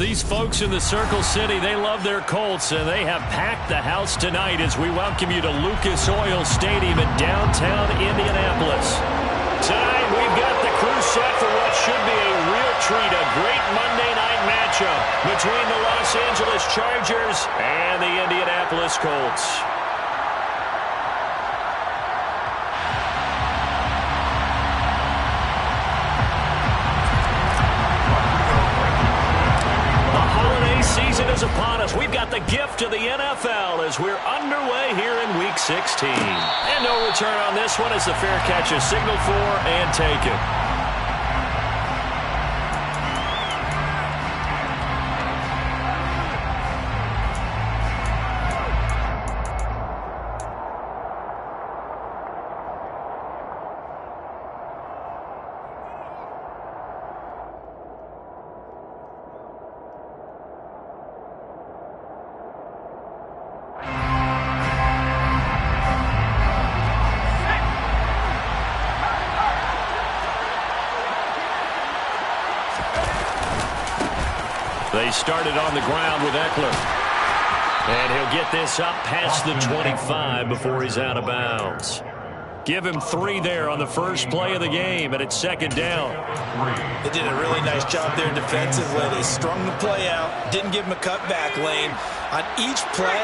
these folks in the Circle City, they love their Colts, and they have packed the house tonight as we welcome you to Lucas Oil Stadium in downtown Indianapolis. Tonight, we've got the crew set for what should be a real treat, a great Monday night matchup between the Los Angeles Chargers and the Indianapolis Colts. Season is upon us. We've got the gift of the NFL as we're underway here in Week 16. And no return on this one as the fair catch is signaled for and taken. They started on the ground with Eckler. And he'll get this up past the 25 before he's out of bounds. Give him 3 there on the first play of the game, and it's second down. They did a really nice job there defensively. They strung the play out, didn't give him a cutback lane. On each play,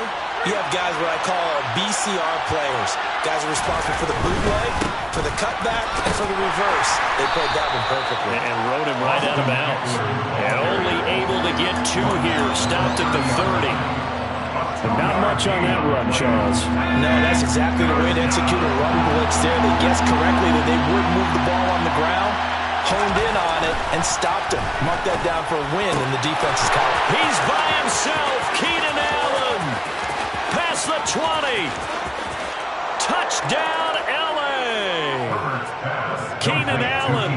you have guys what I call BCR players. Guys are responsible for the bootleg, for the cutback, and for the reverse. They played that one perfectly. And rode him right out of bounds. And only able to get 2 here. Stopped at the 30. And not much on that run, Charles. No, that's exactly the way to execute a run blitz there. They guessed correctly that they would move the ball on the ground, honed in on it, and stopped him. Mark that down for a win in the defense's column. He's by himself. Keenan Allen. Past the 20. Touchdown, L.A. Keenan Allen,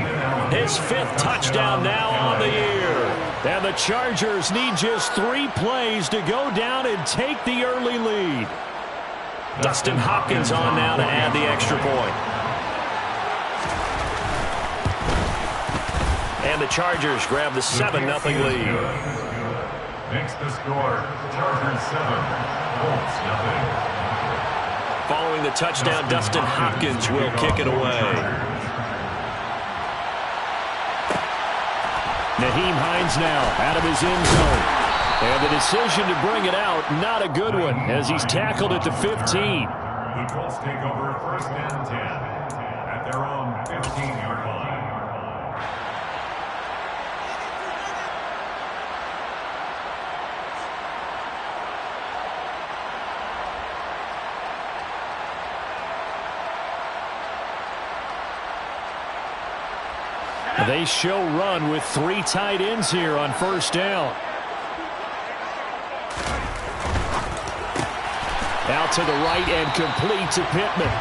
his 5th touchdown now on the year. And the Chargers need just 3 plays to go down and take the early lead. Dustin Hopkins on now to add the extra point. And the Chargers grab the 7-0 lead. Makes the score, Chargers 7, Colts 0. Following the touchdown, Dustin Hopkins will kick it away. Nyheim Hines now out of his end zone. And the decision to bring it out, not a good one, as he's tackled at the 15. The Colts take over 1st and 10 at their own 15-yard line. They show run with 3 tight ends here on 1st down. Out to the right and complete to Pittman.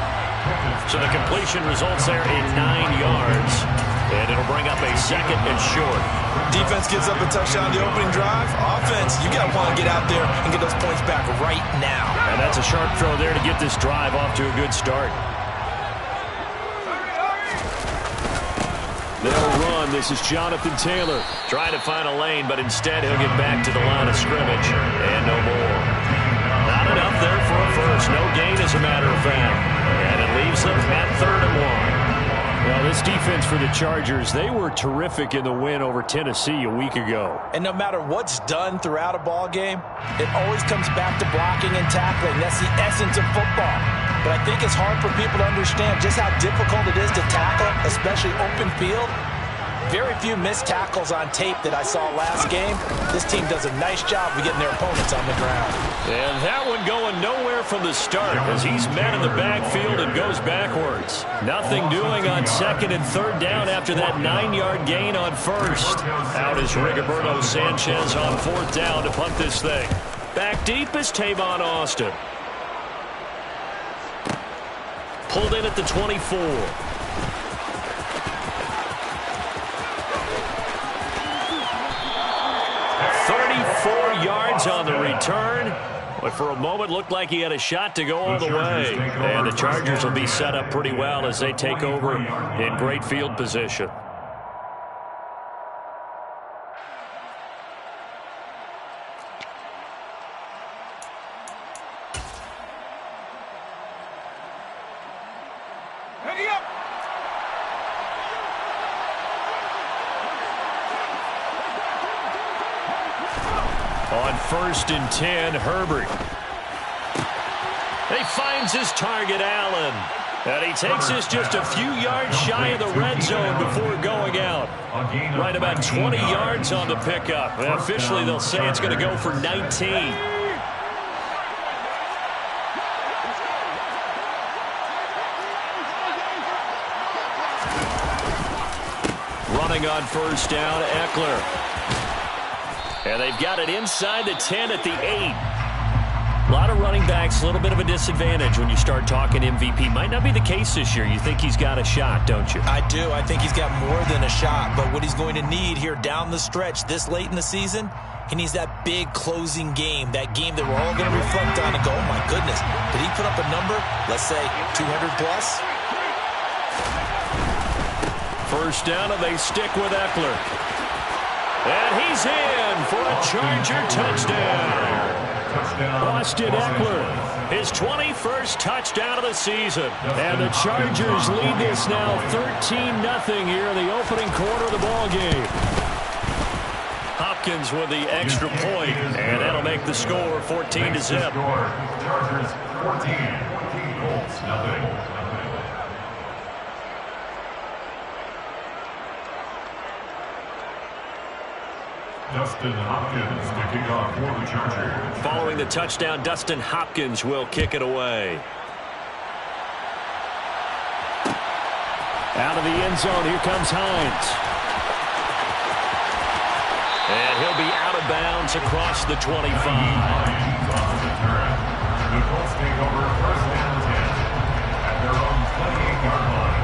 So the completion results there in 9 yards. And it'll bring up a 2nd and short. Defense gives up a touchdown the opening drive. Offense, you got to want to get out there and get those points back right now. And that's a sharp throw there to get this drive off to a good start. They'll run. This is Jonathan Taylor. Trying to find a lane, but instead he'll get back to the line of scrimmage. And no more. Not enough there for a first. No gain, as a matter of fact. And it leaves them at 3rd and 1. Well, this defense for the Chargers, they were terrific in the win over Tennessee a week ago. And no matter what's done throughout a ball game, it always comes back to blocking and tackling. That's the essence of football. But I think it's hard for people to understand just how difficult it is to tackle, especially open field. Very few missed tackles on tape that I saw last game. This team does a nice job of getting their opponents on the ground. And that one going nowhere from the start as he's met in the backfield and goes backwards. Nothing doing on 2nd and 3rd down after that 9-yard gain on 1st. Out is Rigoberto Sanchez on 4th down to punt this thing. Back deep is Tavon Austin. Pulled in at the 24. 34 yards on the return. But for a moment, looked like he had a shot to go all the way. And the Chargers will be set up pretty well as they take over in great field position. On 1st and 10, Herbert. He finds his target, Allen. And he takes this just a few yards shy of the red zone before going out. Right about 20 yards on the pickup. And officially, they'll say it's going to go for 19. Running on 1st down, Eckler. And they've got it inside the 10 at the 8. A lot of running backs, a little bit of a disadvantage when you start talking MVP. Might not be the case this year. You think he's got a shot, don't you? I do. I think he's got more than a shot. But what he's going to need here down the stretch this late in the season, he needs that big closing game, that game that we're all going to reflect on and go, oh, my goodness, did he put up a number, let's say 200-plus? 1st down, and they stick with Eckler. And he's in for a Charger touchdown. Austin Eckler, his 21st touchdown of the season. And the Chargers lead this now 13-0 here in the opening quarter of the ball game. Hopkins with the extra point, and that'll make the score 14-0. Chargers 14, Colts nothing. Dustin Hopkins to kick off for the Chargers. Following the touchdown, Dustin Hopkins will kick it away. Out of the end zone, here comes Hines. And he'll be out of bounds across the 25. The Colts take over 1st and 10 at their own 28-yard line.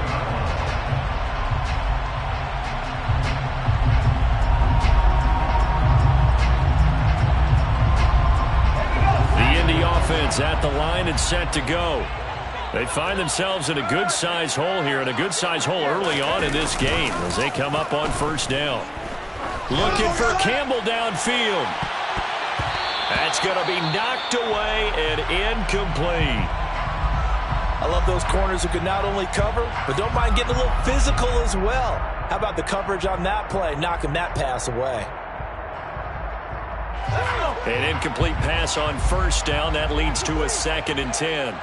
Offense at the line and set to go. They find themselves in a good-sized hole here, and a good-sized hole early on in this game as they come up on 1st down. Looking for Campbell downfield. That's going to be knocked away and incomplete. I love those corners who can not only cover, but don't mind getting a little physical as well. How about the coverage on that play, knocking that pass away? An incomplete pass on 1st down. That leads to a 2nd and 10.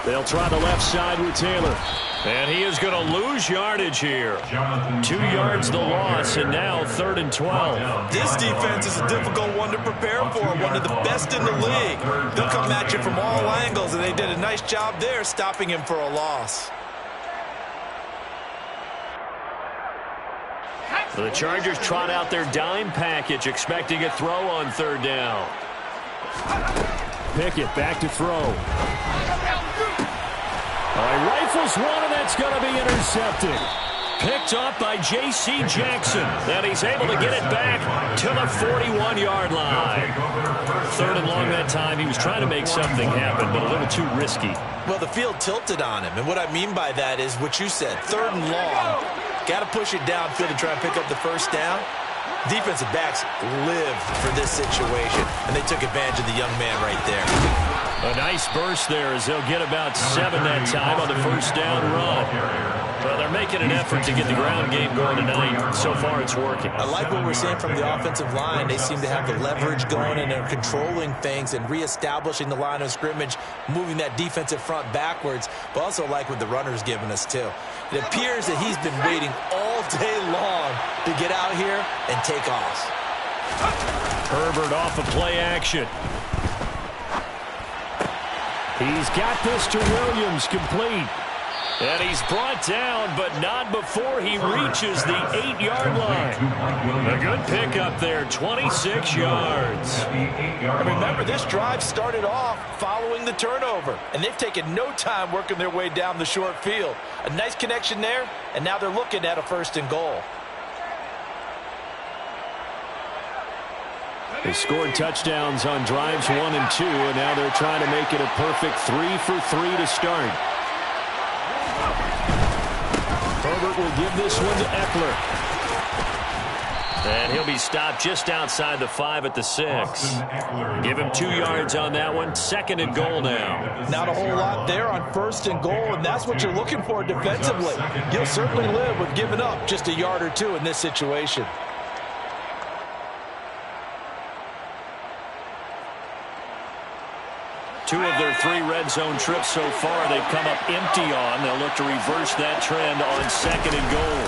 They'll try the left side with Taylor. And he is going to lose yardage here. 2 yards the loss, and now 3rd and 12. This defense is a difficult one to prepare for, one of the best in the league. They'll come at you from all angles, and they did a nice job there stopping him for a loss. So the Chargers trot out their dime package, expecting a throw on 3rd down. Pickett back to throw. He rifles one, and that's going to be intercepted. Picked up by J.C. Jackson. And he's able to get it back to the 41-yard line. 3rd and long that time. He was trying to make something happen, but a little too risky. Well, the field tilted on him, and what I mean by that is what you said, 3rd and long. Got to push it downfield to try and pick up the 1st down. Defensive backs lived for this situation, and they took advantage of the young man right there. A nice burst there as they'll get about 7 that time on the 1st down run. Well, they're making an effort to get the ground game going tonight. So far, it's working. I like what we're seeing from the offensive line. They seem to have the leverage going, and they're controlling things and reestablishing the line of scrimmage, moving that defensive front backwards, but also like what the runner's giving us, too. It appears that he's been waiting all day long to get out here and take off. Herbert off of play action. He's got this to Williams, complete. And he's brought down, but not before he reaches the 8-yard line. A good pickup there, 26 yards. And remember, this drive started off following the turnover, and they've taken no time working their way down the short field. A nice connection there, and now they're looking at a 1st and goal. They scored touchdowns on drives 1 and 2, and now they're trying to make it a perfect 3 for 3 to start. Herbert will give this one to Eckler. And he'll be stopped just outside the 5 at the 6. Give him 2 yards on that one. 2nd and goal now. Not a whole lot there on 1st and goal, and that's what you're looking for defensively. You'll certainly live with giving up just a yard or 2 in this situation. 2 of their 3 red zone trips so far they've come up empty on. They'll look to reverse that trend on 2nd and goal.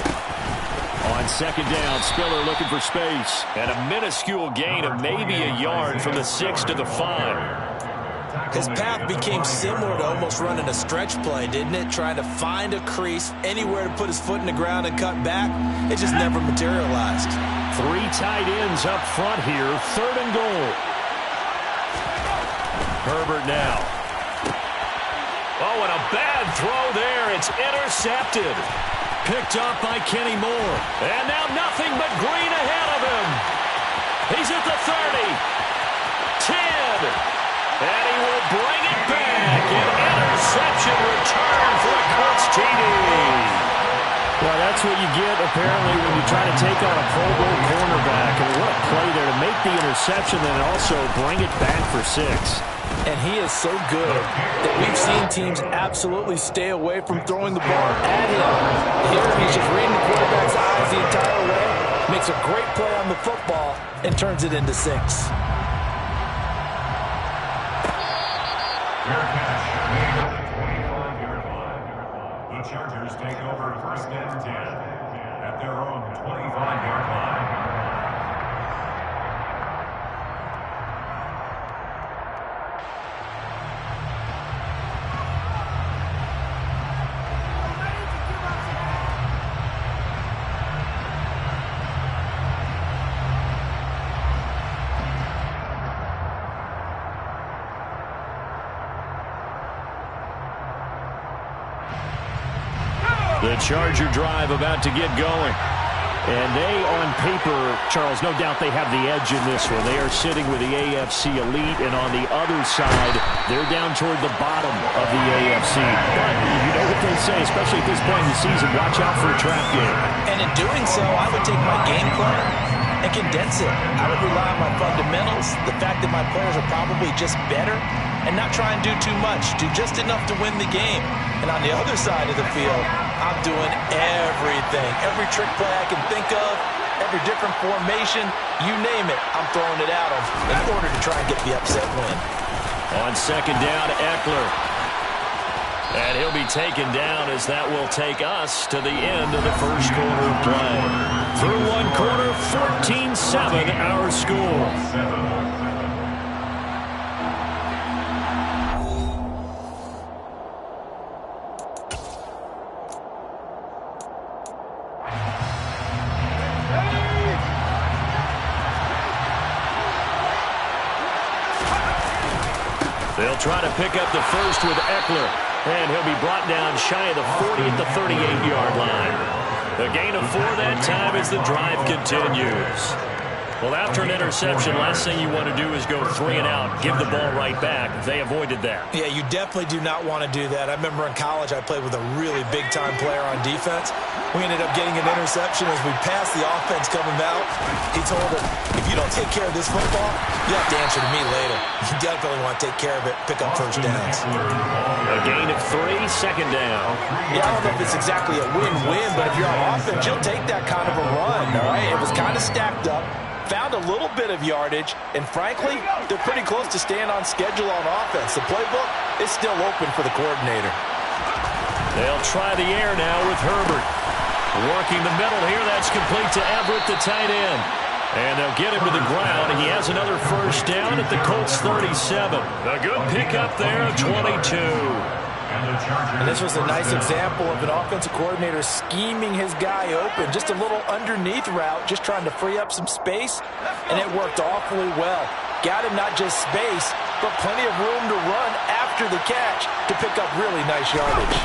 On 2nd down, Spiller looking for space. And a minuscule gain of maybe a yard from the 6 to the 5. His path became similar to almost running a stretch play, didn't it? Trying to find a crease, anywhere to put his foot in the ground and cut back. It just never materialized. 3 tight ends up front here. 3rd and goal. Herbert now. Oh, and a bad throw there. It's intercepted. Picked off by Kenny Moore. And now nothing but green ahead of him. He's at the 30. 10. And he will bring it back. An interception return for a Colts TD. Well, that's what you get, apparently, when you try to take on a Pro Bowl cornerback. And what a play there to make the interception and also bring it back for 6. And he is so good that we've seen teams absolutely stay away from throwing the ball at him. Here he's just reading the quarterback's eyes the entire way, makes a great play on the football, and turns it into 6. Fair catch made at the 25-yard line. The Chargers take over 1st and 10 at their own 25-yard line. The Charger drive about to get going. And they, on paper, Charles, no doubt they have the edge in this one. They are sitting with the AFC elite, and on the other side, they're down toward the bottom of the AFC. But you know what they say, especially at this point in the season, watch out for a trap game. And in doing so, I would take my game plan and condense it. I would rely on my fundamentals, the fact that my players are probably just better, and not try and do too much. Do just enough to win the game. And on the other side of the field, I'm doing everything. Every trick play I can think of, every different formation, you name it, I'm throwing it at them in order to try and get the upset win. On 2nd down, Eckler. And he'll be taken down as that will take us to the end of the 1st quarter of play. Through 1 quarter, 14-7 our score. They'll try to pick up the first with Eckler, and he'll be brought down shy of the 40 at the 38-yard line. A gain of 4 that time as the drive continues. Well, after an interception, last thing you want to do is go 3 and out, give the ball right back. They avoided that. Yeah, you definitely do not want to do that. I remember in college I played with a really big-time player on defense. We ended up getting an interception as we passed the offense coming out. He told him, if you don't take care of this football, you have to answer to me later. You definitely want to take care of it, pick up 1st downs. A gain of 3, 2nd down. Yeah, I don't know if it's exactly a win-win, but if you're on offense, you'll take that kind of a run, all right? It was kind of stacked up. Found a little bit of yardage, and frankly, they're pretty close to staying on schedule on offense. The playbook is still open for the coordinator. They'll try the air now with Herbert. Working the middle here, that's complete to Everett, the tight end. And they'll get him to the ground, and he has another 1st down at the Colts 37. A good pickup there, 22. And this was a nice example of an offensive coordinator scheming his guy open. Just a little underneath route, just trying to free up some space, and it worked awfully well. Got him not just space, but plenty of room to run after the catch to pick up really nice yardage.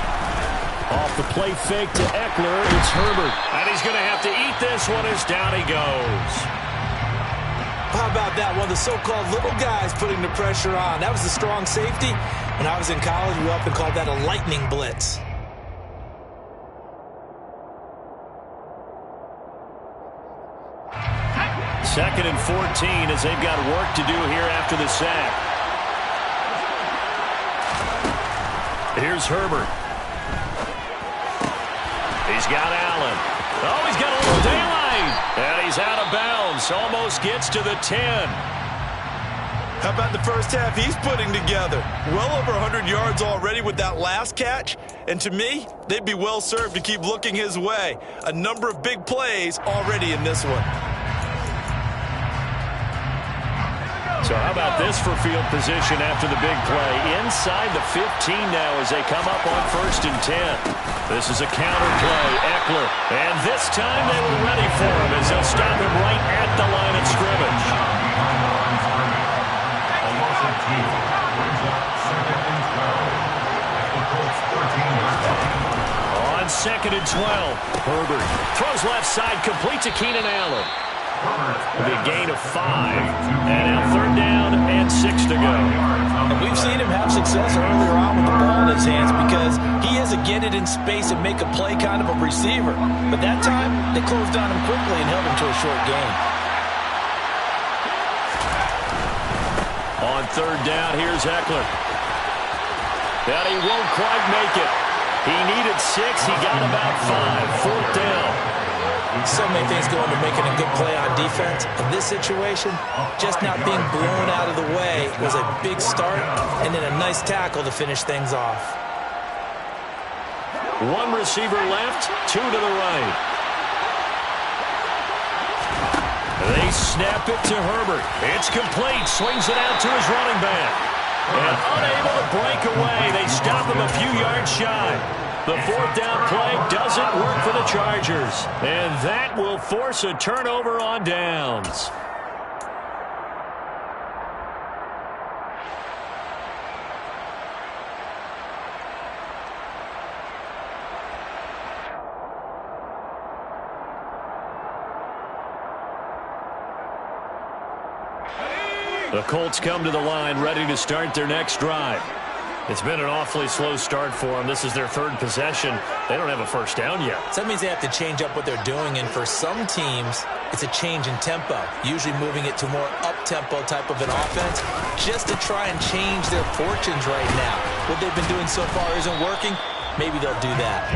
Off the play fake to Eckler, it's Herbert. And he's going to have to eat this one as down he goes. How about that? One of the so-called little guys putting the pressure on. That was a strong safety. When I was in college, we often called that a lightning blitz. Second and 14 as they've got work to do here after the sack. Here's Herbert. He's got Allen. Oh, he's got a little daylight. And he's out of bounds. Almost gets to the 10. How about the first half he's putting together? Well over 100 yards already with that last catch. And to me, they'd be well served to keep looking his way. A number of big plays already in this one. So how about this for field position after the big play? Inside the 15 now as they come up on 1st and 10. This is a counter play, Eckler. And this time they were ready for him as they'll stop him right at the line of scrimmage. On 2nd and 12, Herbert throws left side, complete to Keenan Allen. It'll be a gain of 5. And now 3rd down and 6 to go. And we've seen him have success earlier on with the ball in his hands because he is a get it in space and make a play kind of a receiver. But that time, they closed on him quickly and held him to a short gain. On 3rd down, here's Eckler. And he won't quite make it. He needed 6. He got about 5. 4th down. So many things go into making a good play on defense. In this situation, just not being blown out of the way was a big start, and then a nice tackle to finish things off. 1 receiver left, 2 to the right. They snap it to Herbert. It's complete. Swings it out to his running back. And unable to break away. They stop him a few yards shy. The 4th down play doesn't work for the Chargers. And that will force a turnover on downs. The Colts come to the line ready to start their next drive. It's been an awfully slow start for them. This is their 3rd possession. They don't have a 1st down yet. So that means they have to change up what they're doing, and for some teams, it's a change in tempo, usually moving it to more up-tempo type of an offense just to try and change their fortunes right now. What they've been doing so far isn't working. Maybe they'll do that.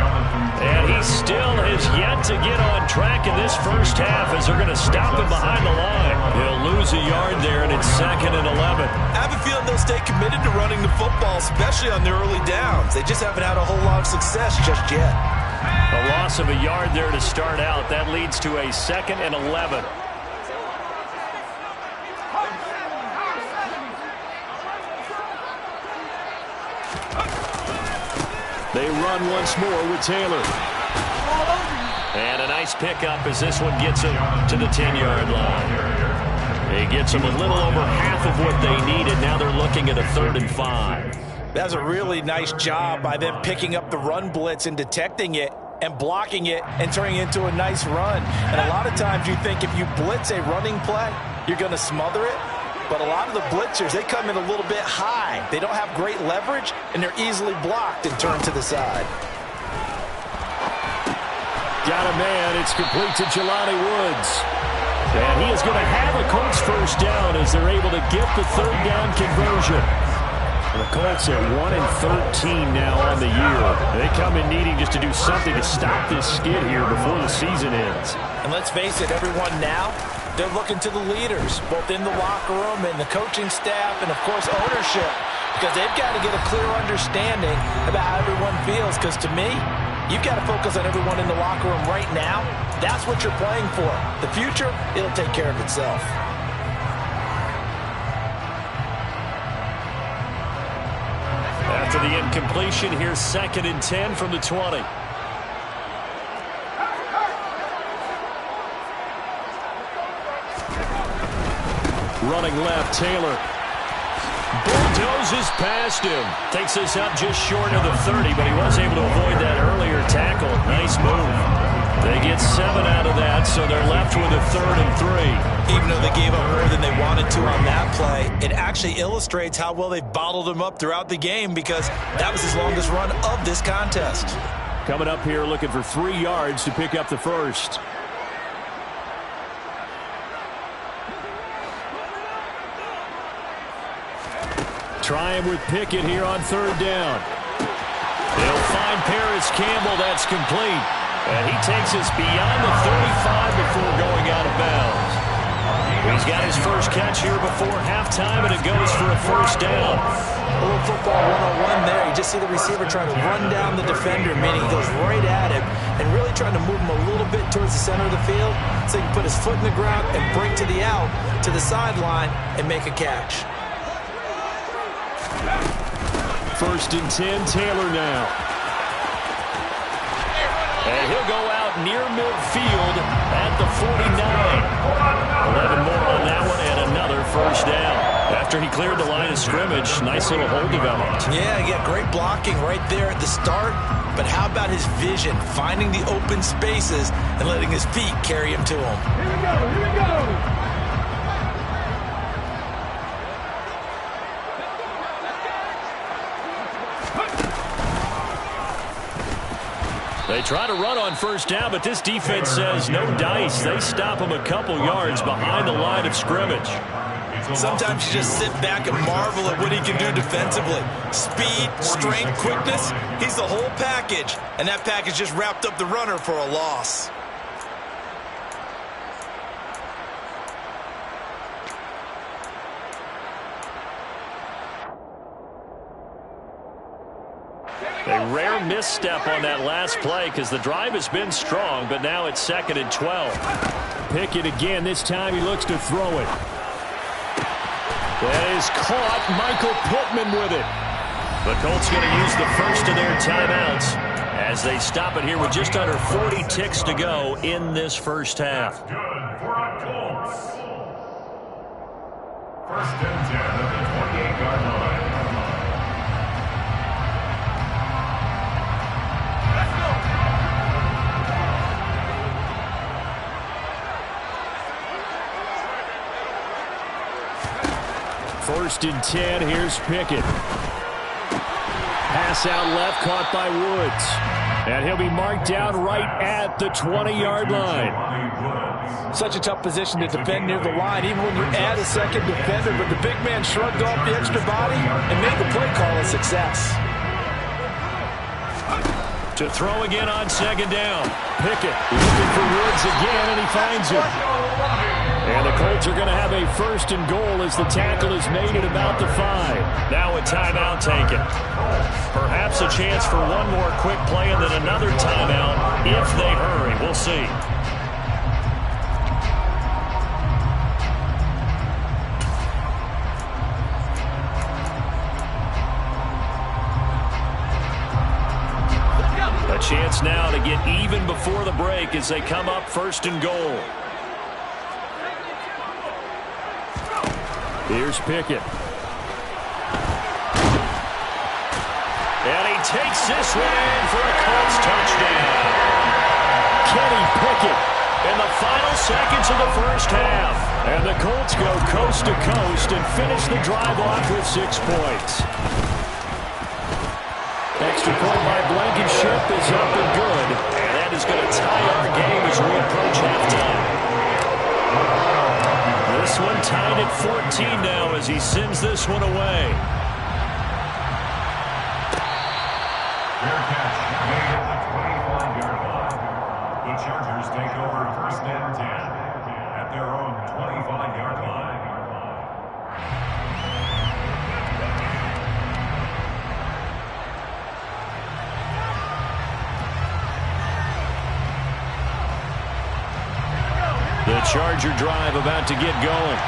And he still has yet to get on track in this first half as they're going to stop him behind the line. He'll lose a yard there, and it's 2nd and 11. I have a feeling they'll stay committed to running the football, especially on their early downs. They just haven't had a whole lot of success just yet. A loss of a yard there to start out. That leads to a 2nd and 11. They run once more with Taylor. And a nice pickup as this one gets him to the 10-yard line. He gets them a little over half of what they needed. Now they're looking at a 3rd and 5. That's a really nice job by them picking up the run blitz and detecting it and blocking it and turning it into a nice run. And a lot of times you think if you blitz a running play, you're going to smother it. But a lot of the blitzers, they come in a little bit high. They don't have great leverage, and they're easily blocked and turned to the side. Got a man. It's complete to Jelani Woods. And he is going to have a Colts 1st down as they're able to get the 3rd down conversion. The Colts at 1-13 now on the year. They come in needing just to do something to stop this skid here before the season ends. And let's face it, everyone now, they're looking to the leaders, both in the locker room and the coaching staff and, of course, ownership, because they've got to get a clear understanding about how everyone feels, because to me, you've got to focus on everyone in the locker room right now. That's what you're playing for. The future, it'll take care of itself. After the incompletion, here's 2nd and 10 from the 20. Running left, Taylor. Bulldozes past him. Takes us up just short of the 30, but he was able to avoid that earlier tackle. Nice move. They get 7 out of that, so they're left with a 3rd and 3. Even though they gave up more than they wanted to on that play, it actually illustrates how well they bottled him up throughout the game, because that was his longest run of this contest. Coming up here looking for 3 yards to pick up the 1st. Trying with Pickett here on 3rd down. They'll find Paris Campbell. That's complete. And he takes us beyond the 35 before going out of bounds. He's got his first catch here before halftime, and it goes for a first down. A little football 101 there. You just see the receiver trying to run down the defender, meaning he goes right at him and really trying to move him a little bit towards the center of the field so he can put his foot in the ground and break to the out, to the sideline, and make a catch. First and 10, Taylor now. And he'll go out near midfield at the 49. 11 more on that one and another first down. After he cleared the line of scrimmage, nice little hole developed. Yeah, he got great blocking right there at the start. But how about his vision, finding the open spaces and letting his feet carry him to him? Here we go, here we go. They try to run on first down, but this defense says no dice. They stop him a couple yards behind the line of scrimmage. Sometimes you just sit back and marvel at what he can do defensively. Speed, strength, quickness, he's the whole package. And that package just wrapped up the runner for a loss. A rare misstep on that last play because the drive has been strong, but now it's 2nd and 12. Pickett again. This time he looks to throw it. That is caught. Michael Pittman with it. The Colts going to use the first of their timeouts as they stop it here with just under 40 ticks to go in this first half. Good for our Colts. First and 10 at the 28-yard line. First and 10, here's Pickett. Pass out left, caught by Woods. And he'll be marked down right at the 20-yard line. Such a tough position to defend near the line, even when you add a second defender. But the big man shrugged off the extra body and made the play call a success. To throw again on second down. Pickett looking for Woods again, and he finds him. And the Colts are going to have a first and goal as the tackle is made at about the 5. Now a timeout taken. Perhaps a chance for one more quick play and then another timeout if they hurry. We'll see. A chance now to get even before the break as they come up first and goal. Here's Pickett. And he takes this one in for a Colts touchdown. Kenny Pickett In the final seconds of the first half. And the Colts go coast to coast and finish the drive off with 6 points. Extra point by Blankenship is up and good. And that is going to tie our game as we approach halftime. This one tied at 14 now as he sends this one away. Fair catch made at the 25-yard line. The Chargers take over first and 10 at their own 25-yard line. The Charger drive about to get going.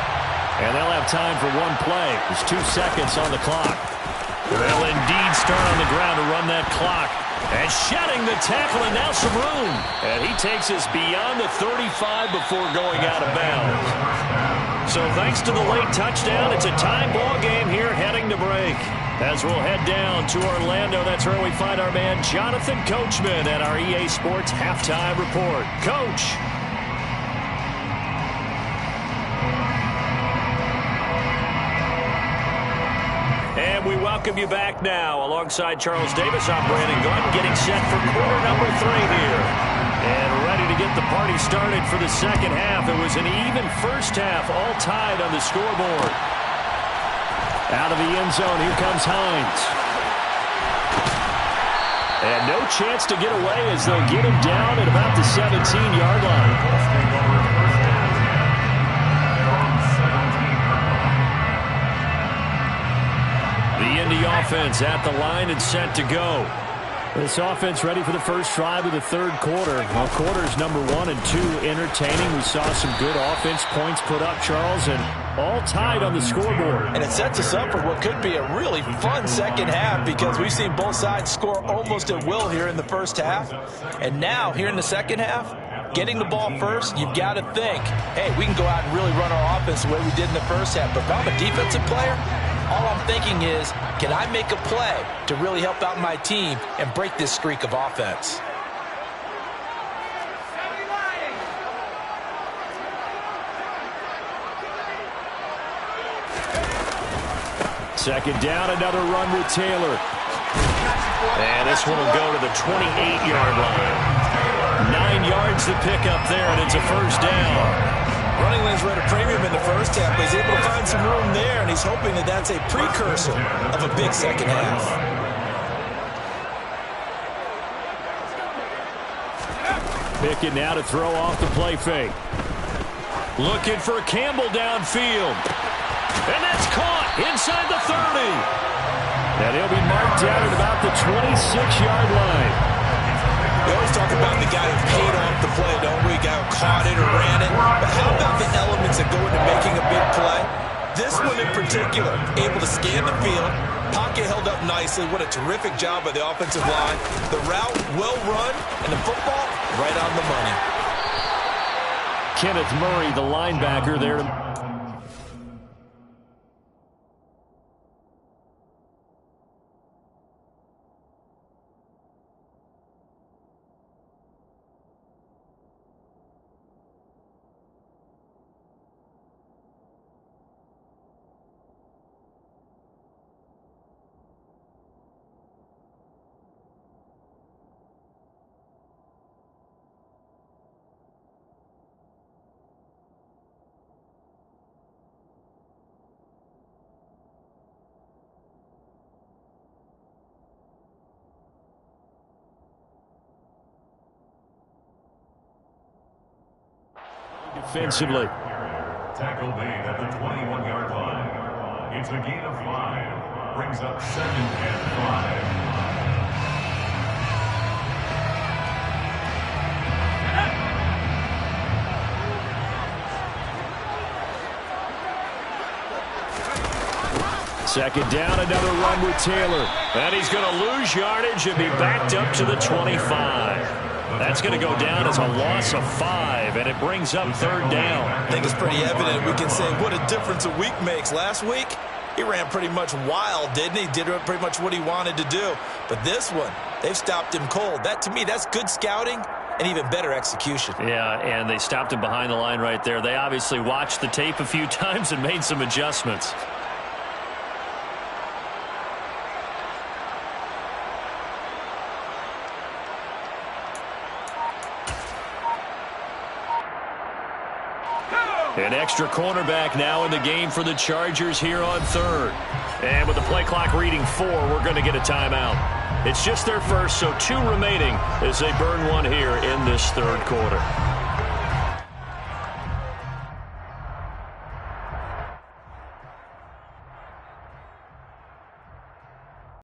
And they'll have time for one play. There's 2 seconds on the clock. They'll indeed start on the ground to run that clock. And shedding the tackle, and now some room. And he takes us beyond the 35 before going out of bounds. So thanks to the late touchdown, it's a tie ball game here heading to break. As we'll head down to Orlando, that's where we find our man Jonathan Coachman at our EA Sports Halftime Report. Coach. And we welcome you back now. Alongside Charles Davis, I'm Brandon Gunn, getting set for quarter number 3 here. And ready to get the party started for the second half. It was an even first half, all tied on the scoreboard. Out of the end zone, here comes Hines. And no chance to get away as they'll get him down at about the 17-yard line. the offense at the line and set to go. This offense ready for the first drive of the third quarter. Well, quarters number 1 and 2 entertaining. We saw some good offense points put up, Charles, and all tied on the scoreboard. And it sets us up for what could be a really fun second half because we've seen both sides score almost at will here in the first half. And now, here in the second half, getting the ball first, you've got to think, hey, we can go out and really run our offense the way we did in the first half. But if I'm a defensive player, all I'm thinking is, can I make a play to really help out my team and break this streak of offense? Second down, another run with Taylor. And this one will go to the 28-yard line. 9 yards to pick up there, and it's a first down. Running lanes were at a premium in the first half, but he's able to find some room there, and he's hoping that that's a precursor of a big second half. Pickett now to throw off the play fake. Looking for Campbell downfield. And that's caught inside the 30. And he'll be marked down at about the 26-yard line. We always talk about the guy who paid off the play, don't we? The guy who caught it or ran it. But how about the elements that go into making a big play? This one in particular, able to scan the field. Pocket held up nicely. What a terrific job by the offensive line. The route, well run, and the football, right on the money. Kenneth Murray, the linebacker there. Defensively. Tackle made at the 21-yard line. It's a gain of 5. Brings up 2nd and 5. Second down, another run with Taylor. And he's going to lose yardage and be backed up to the 25. That's going to go down as a loss of 5, and it brings up 3rd down. I think it's pretty evident. We can say what a difference a week makes. Last week, he ran pretty much wild, didn't he? Did pretty much what he wanted to do. But this one, they've stopped him cold. That, to me, that's good scouting and even better execution. Yeah, and they stopped him behind the line right there. They obviously watched the tape a few times and made some adjustments. An extra cornerback now in the game for the Chargers here on 3rd. And with the play clock reading 4, we're going to get a timeout. It's just their first, so 2 remaining as they burn one here in this 3rd quarter.